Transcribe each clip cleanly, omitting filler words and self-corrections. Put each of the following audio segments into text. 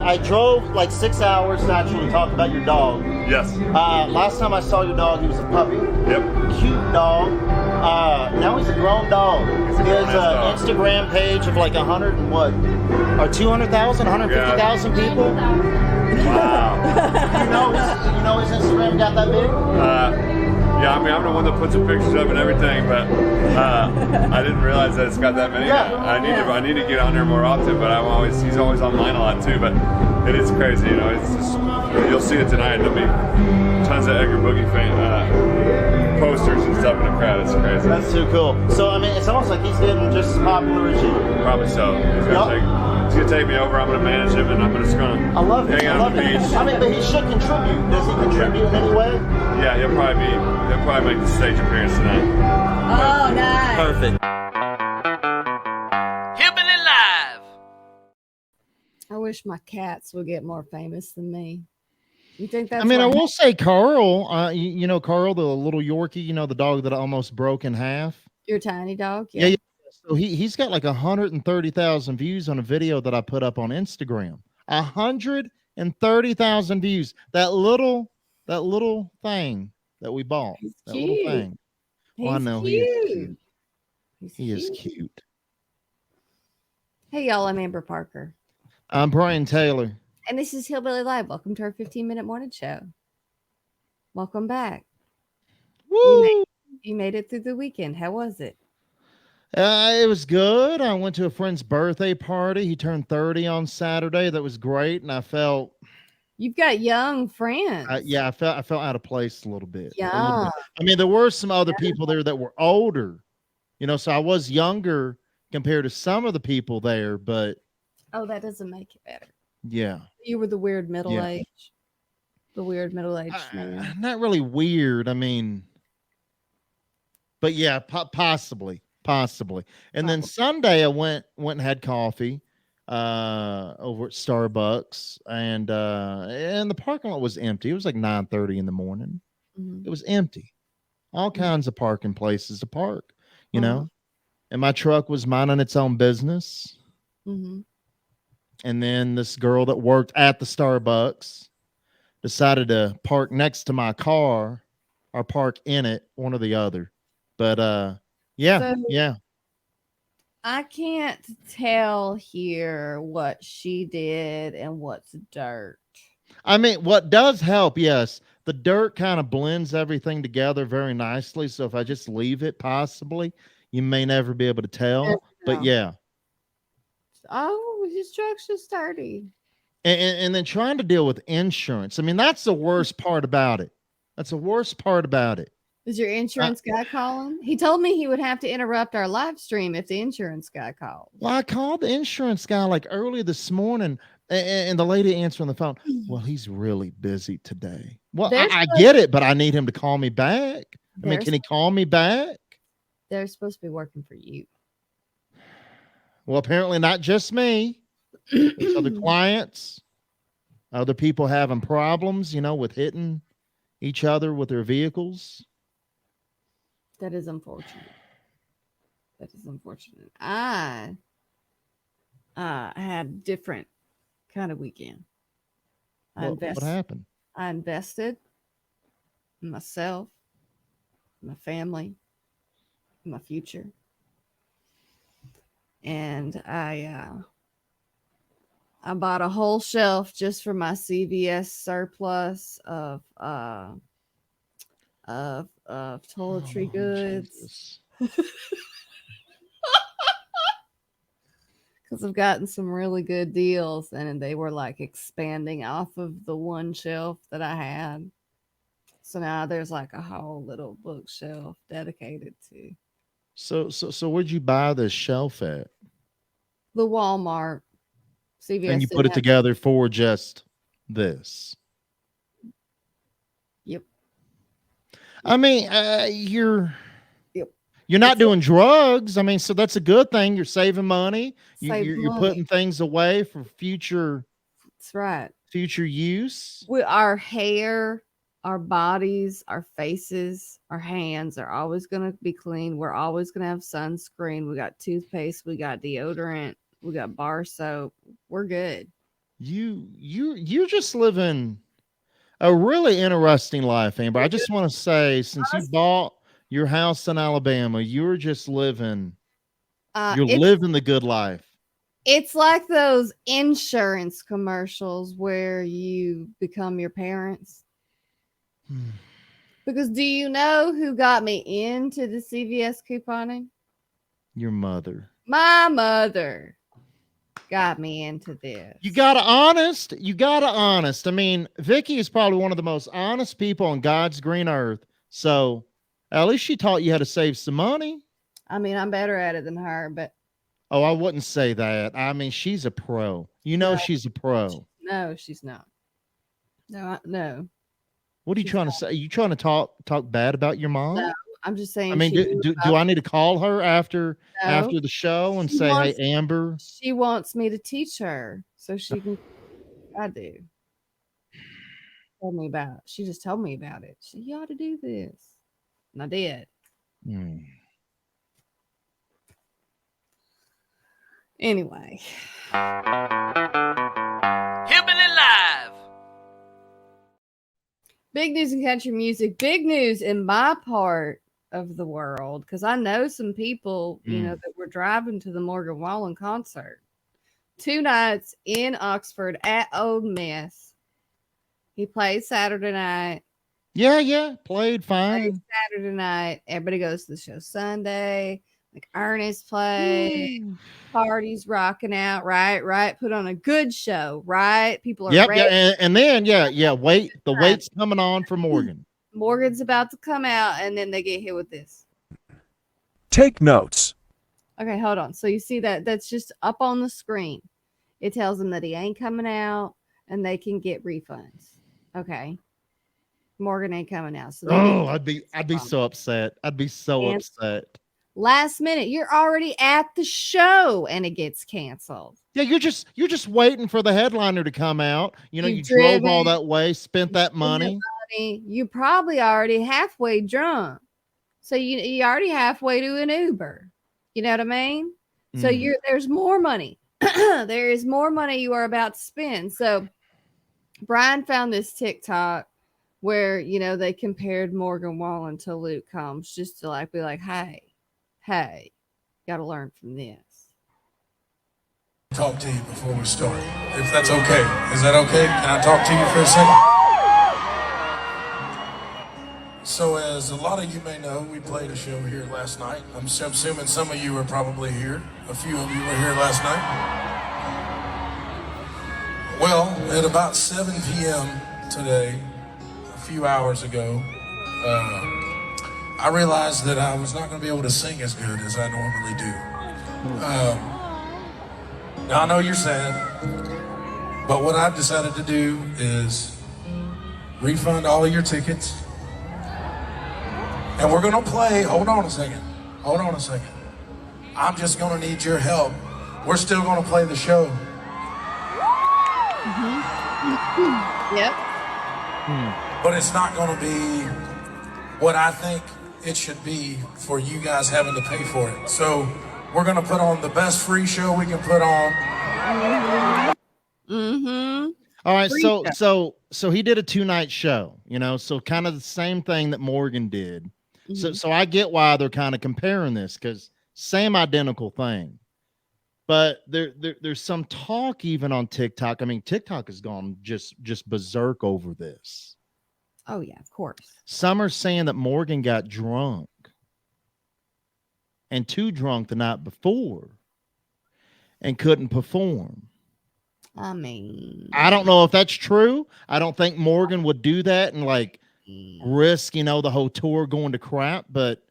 I drove like 6 hours to actually talk about your dog. Yes. Last time I saw your dog, he was a puppy. Yep. Cute dog. Now he's a grown dog. He has an Instagram page of like 100 and what? Or 200,000, 150,000 people. Wow. you know his Instagram got that big? Yeah, I mean, I'm the one that puts the pictures up and everything, but I didn't realize that it's got that many. Yeah. I need to get on there more often, but he's always online a lot too. But it is crazy, you know. It's just, you'll see it tonight. There'll be tons of Edgar Boogie posters and stuff in the crowd. It's crazy. That's too cool. So I mean, it's almost like he's getting just as popular as you. Probably so. He's gonna take me over. I'm gonna manage him, and I'm just gonna hang out on the beach. I mean, but he should contribute. Does he contribute in any way? Yeah, he'll probably make the stage appearance tonight. Oh, nice. Perfect. Hillbilly Live. I wish my cats would get more famous than me. You think that's? I mean, I will say Carl. You know Carl, the little Yorkie. You know the dog that almost broke in half. Your tiny dog. Yeah. So he's got like 130,000 views on a video that I put up on Instagram. 130,000 views. That little thing that we bought. He's that cute. Little thing. He's I know cute. he is cute. He's He is cute. Hey, y'all, I'm Amber Parker. I'm Brian Taylor. And this is Hillbilly Live. Welcome to our 15-minute morning show. Welcome back. Woo! You made it through the weekend. How was it? It was good. I went to a friend's birthday party. He turned 30 on Saturday. That was great, and I felt. You've got young friends. I felt out of place a little bit. Yeah. A little bit. I mean, there were some other people there that were older, you know, so I was younger compared to some of the people there, but. Oh, that doesn't make it better. Yeah. You were the weird middle age. The weird middle-aged man. Not really weird. I mean, but yeah, possibly. And then Sunday I went and had coffee over at Starbucks, and the parking lot was empty. It was like 9:30 in the morning. Mm-hmm. It was empty. All kinds of parking places to park, you know. And my truck was minding its own business. Mm-hmm. And then this girl that worked at the Starbucks decided to park next to my car or park in it, one or the other. But yeah. I can't tell here what she did and what's dirt. I mean, what does help, yes, the dirt kind of blends everything together very nicely. So if I just leave it, possibly, you may never be able to tell. But yeah. Oh, his truck's just dirty. And then trying to deal with insurance. I mean, that's the worst part about it. That's the worst part about it. Is your insurance guy calling? He told me he would have to interrupt our live stream if the insurance guy called. Well, I called the insurance guy like early this morning, and the lady answering the phone, well, he's really busy today. Well, I get it, but I need him to call me back. I mean, can he call me back? They're supposed to be working for you. Well, apparently not just me. There's other clients, other people having problems, you know, with hitting each other with their vehicles. That is unfortunate. I had a different kind of weekend. What happened? I invested in myself, my family, my future. And I bought a whole shelf just for my CVS surplus of toiletry goods. Because I've gotten some really good deals, and they were like expanding off of the one shelf that I had. So now there's like a whole little bookshelf dedicated to. So where'd you buy this shelf at? The Walmart. CVS. And you put it together for just this. Yep. I mean, you're not doing drugs. I mean, so that's a good thing. You're saving money. You're putting things away for future. That's right. Future use. Our hair, our bodies, our faces, our hands are always going to be clean. We're always going to have sunscreen. We got toothpaste. We got deodorant. We got bar soap. We're good. you're just living a really interesting life, Amber. I just want to say, since you bought your house in Alabama, you're just living. You're It's living the good life. it's like those insurance commercials where you become your parents. Because do you know who got me into the CVS couponing? Your mother. My mother got me into this. You gotta honest. You gotta honest. I mean, Vicky is probably one of the most honest people on God's green earth. So at least she taught you how to save some money. I mean, I'm better at it than her, but Oh, I wouldn't say that. I mean, she's a pro. You know, No. she's a pro. no, she's not. No. What are you She's trying to say? Are you trying to talk bad about your mom? No, I'm just saying. I mean, do I need to call her after No. the show and She say, wants- "Hey, Amber"? She wants me to teach her so she can. I do. She just told me about it. You ought to do this, and I did. Hmm. Anyway, Hillbilly Live. big news in country music. Big news in my part of the world because I know some people, that were driving to the Morgan Wallen concert. 2 nights in Oxford at Old Miss. He played Saturday night. Yeah, played fine. Saturday night. Everybody goes to the show Sunday. Like Ernest played. Parties rocking out, right? Put on a good show, right? People are Yep, ready. yeah, and then wait, the wait's coming on for Morgan. Morgan's about to come out, and then they get hit with this. Take notes. Okay, hold on. So you see that's just up on the screen. It tells them that he ain't coming out, and they can get refunds. Okay, Morgan ain't coming out. So I'd be so upset. I'd be so And- upset. last minute, you're already at the show, and it gets canceled. Yeah, you're just waiting for the headliner to come out. You You've drove all driven- that way, spent that money. You probably already halfway drunk, so you already halfway to an Uber. You know what I mean? So Mhm. there's more money. There is more money you are about to spend. So Brian found this TikTok where they compared Morgan Wallen to Luke Combs just to be like, hey, got to learn from this. Talk to you before we start, if that's okay. Is that okay? Can I talk to you for a second? So, as a lot of you may know, we played a show here last night. I'm assuming some of you were probably here. A few of you were here last night. Well, at about 7 p.m. today, a few hours ago, I realized that I was not going to be able to sing as good as I normally do. Now, I know you're sad, but what I've decided to do is refund all of your tickets. And we're gonna play, hold on a second. I'm just gonna need your help. We're still gonna play the show. Yep. But it's not gonna be what I think it should be for you guys having to pay for it. So we're gonna put on the best free show we can put on. Mm-hmm. All right, Free so he did a 2-night show, so kind of the same thing that Morgan did. So I get why they're kind of comparing this because same identical thing. But there's some talk even on TikTok. I mean, TikTok has gone just berserk over this. Oh yeah, of course. Some are saying that Morgan got drunk and too drunk the night before and couldn't perform. I mean, I don't know if that's true. I don't think Morgan would do that and risk, the whole tour going to crap. But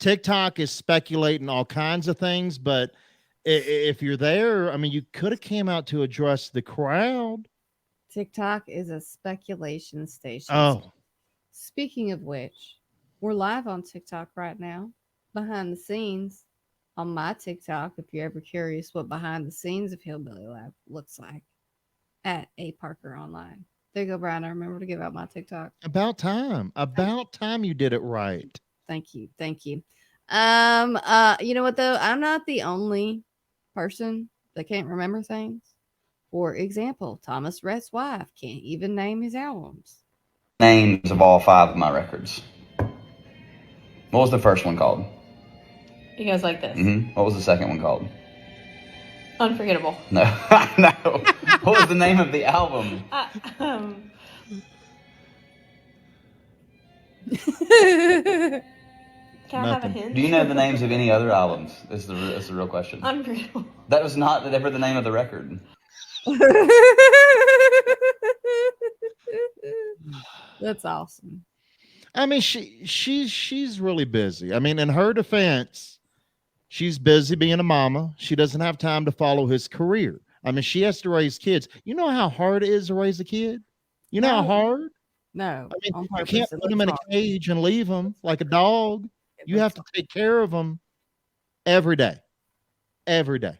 TikTok is speculating all kinds of things. But if you're there, I mean, you could have came out to address the crowd. TikTok is a speculation station. Oh, Speaking of which, we're live on TikTok right now, behind the scenes on my TikTok. If you're ever curious what behind the scenes of Hillbilly Lab looks like, at A Parker Online. There you go, Brian. I remember to give out my TikTok. about time you did it right. Thank you. You know what though? I'm not the only person that can't remember things. For example, Thomas Rhett's wife can't even name his albums. Names of all 5 of my records. What was the first one called? He goes like this. What was the second one called? Unforgettable. No, no. What was the name of the album? Can I have a Nothing. hint? Do you know the names of any other albums? This is the real question. Unforgettable. That was not ever the name of the record. That's awesome. I mean, she's really busy. I mean, in her defense, she's busy being a mama. She doesn't have time to follow his career. I mean, she has to raise kids. You know how hard it is to raise a kid? You know how No. hard? No, I mean, on you purpose. can't It put them looks in a hard. cage and leave them like a dog. It You have looks to take care of them every day. Every day.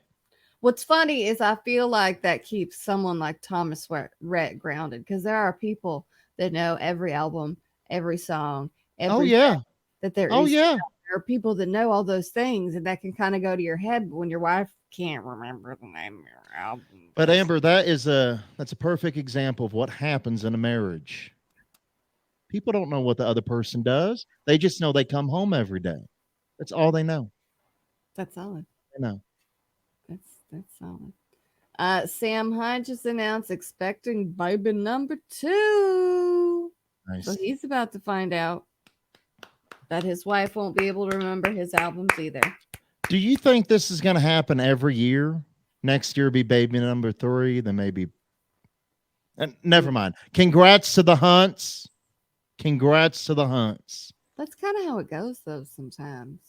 What's funny is I feel like that keeps someone like Thomas Rhett grounded, because there are people that know every album, every song, every Oh, yeah. fact that there Oh, is. yeah. There are people that know all those things, and that can kind of go to your head when your wife can't remember the name of your album. But Amber, that's a perfect example of what happens in a marriage. People don't know what the other person does. They just know they come home every day. That's all they know. That's solid. They know. That's solid. Sam Hunt just announced expecting baby number 2. Nice. So he's about to find out that his wife won't be able to remember his albums either. Do you think this is going to happen every year? Next year be baby number 3, then maybe. And never mind. Congrats to the Hunts. Congrats to the Hunts. That's kind of how it goes, though. Sometimes.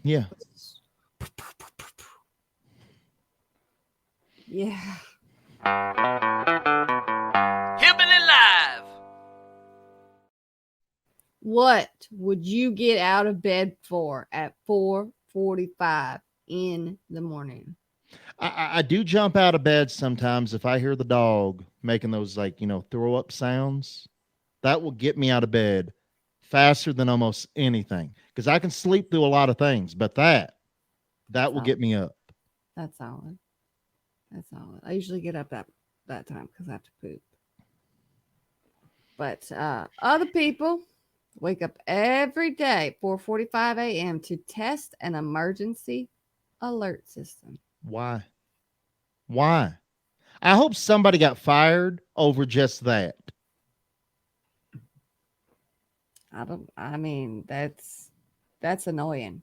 Yeah. Yeah. Hillbilly Live. What would you get out of bed for at 4:45 in the morning? I do jump out of bed sometimes if I hear the dog making those, like, throw up sounds. That will get me out of bed faster than almost anything, because I can sleep through a lot of things, but that will get me up. That's solid. That's solid. I usually get up that time because I have to poop. But other people wake up every day 4:45 a.m. to test an emergency alert system. Why? I hope somebody got fired over just that. I mean, that's annoying.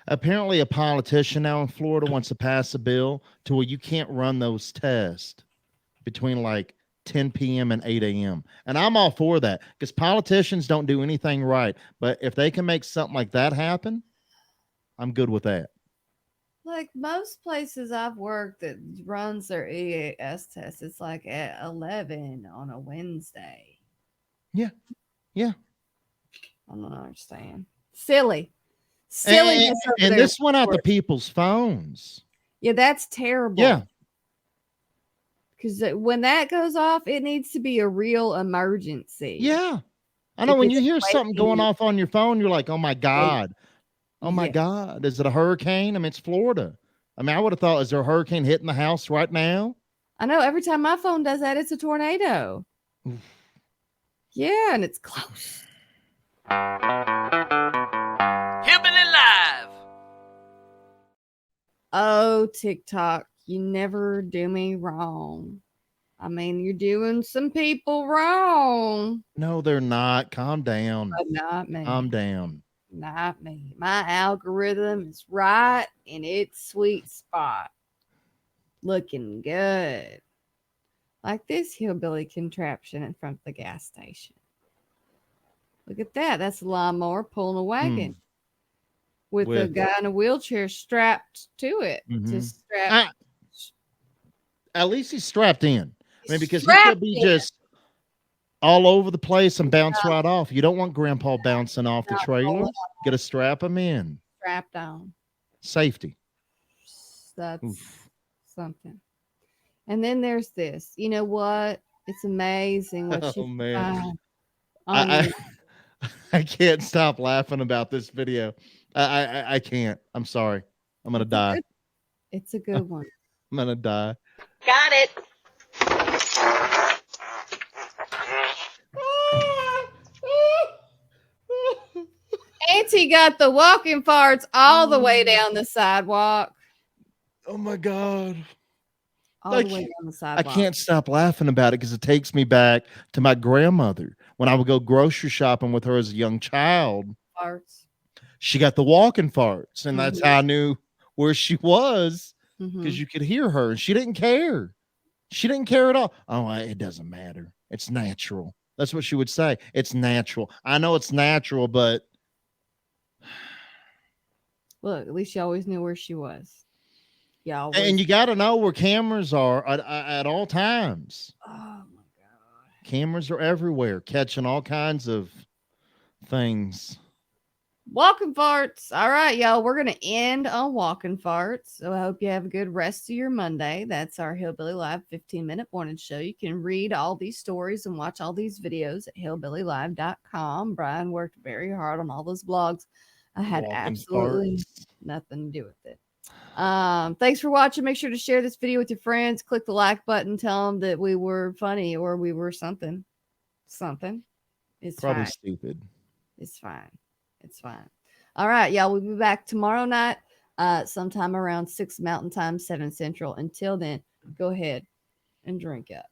Apparently, a politician now in Florida wants to pass a bill to where you can't run those tests between like 10 p.m. and 8 a.m. And I'm all for that, because politicians don't do anything right. But if they can make something like that happen, I'm good with that. Like most places I've worked that runs their EAS test, it's like at 11 on a Wednesday. Yeah. I don't understand. Silly. And this went out to people's phones. Yeah, that's terrible. Yeah. Because when that goes off, it needs to be a real emergency. Yeah. I know If when you it's hear something going waiting- off on your phone, you're like, oh my God. Oh my Yeah. God. Is it a hurricane? I mean, it's Florida. I mean, I would have thought, is there a hurricane hitting the house right now? I know every time my phone does that, it's a tornado. Oof. Yeah, and it's close. Hillbilly Live. Oh, TikTok, you never do me wrong. I mean, you're doing some people wrong, No, they're not. Calm down. but not me. Calm down. Not me. My algorithm is right in its sweet spot. Looking good. Like this hillbilly contraption in front of the gas station. Look at that. That's a lawnmower pulling a wagon with a With- guy in a wheelchair strapped to it. Mhm. Just strapped. At least he's strapped in. I mean, because he Strapped could be in. just all over the place and bounce right off. You don't want Grandpa bouncing off the Not trailer. rolling. Got to strap him in. Strapped on. Safety. That's Oof. something. And then there's this. You know what? It's amazing what you Oh, man. find on I I can't stop laughing about this video. I can't. I'm sorry. I'm gonna die. It's a good one. I'm gonna die. Got it. Auntie got the walking farts all the way down the sidewalk. Oh my god. All I the way can't- down the I sidewalk. can't stop laughing about it because it takes me back to my grandmother when I would go grocery shopping with her as a young child. Farts. She got the walking farts, and that's how I knew where she was Mhm. because you could hear her, and she didn't care. She didn't care at all. Oh, it doesn't matter. It's natural. That's what she would say. It's natural. I know it's natural, but Look, at least you always knew where she was. Yeah. and you got to know where cameras are at all times. Oh my god. Cameras are everywhere, catching all kinds of things. Walking farts. All right, y'all. We're going to end on walking farts. So I hope you have a good rest of your Monday. That's our Hillbilly Live 15-minute morning show. You can read all these stories and watch all these videos at hillbillylive.com. Brian worked very hard on all those blogs. I had Walking absolutely farts. nothing to do with it. Thanks for watching. Make sure to share this video with your friends. Click the like button. Tell them that we were funny or we were something. It's Probably fine. stupid. It's fine. It's fine. All right, y'all. We'll be back tomorrow night, sometime around 6 Mountain Time, 7 Central. Until then, go ahead and drink up.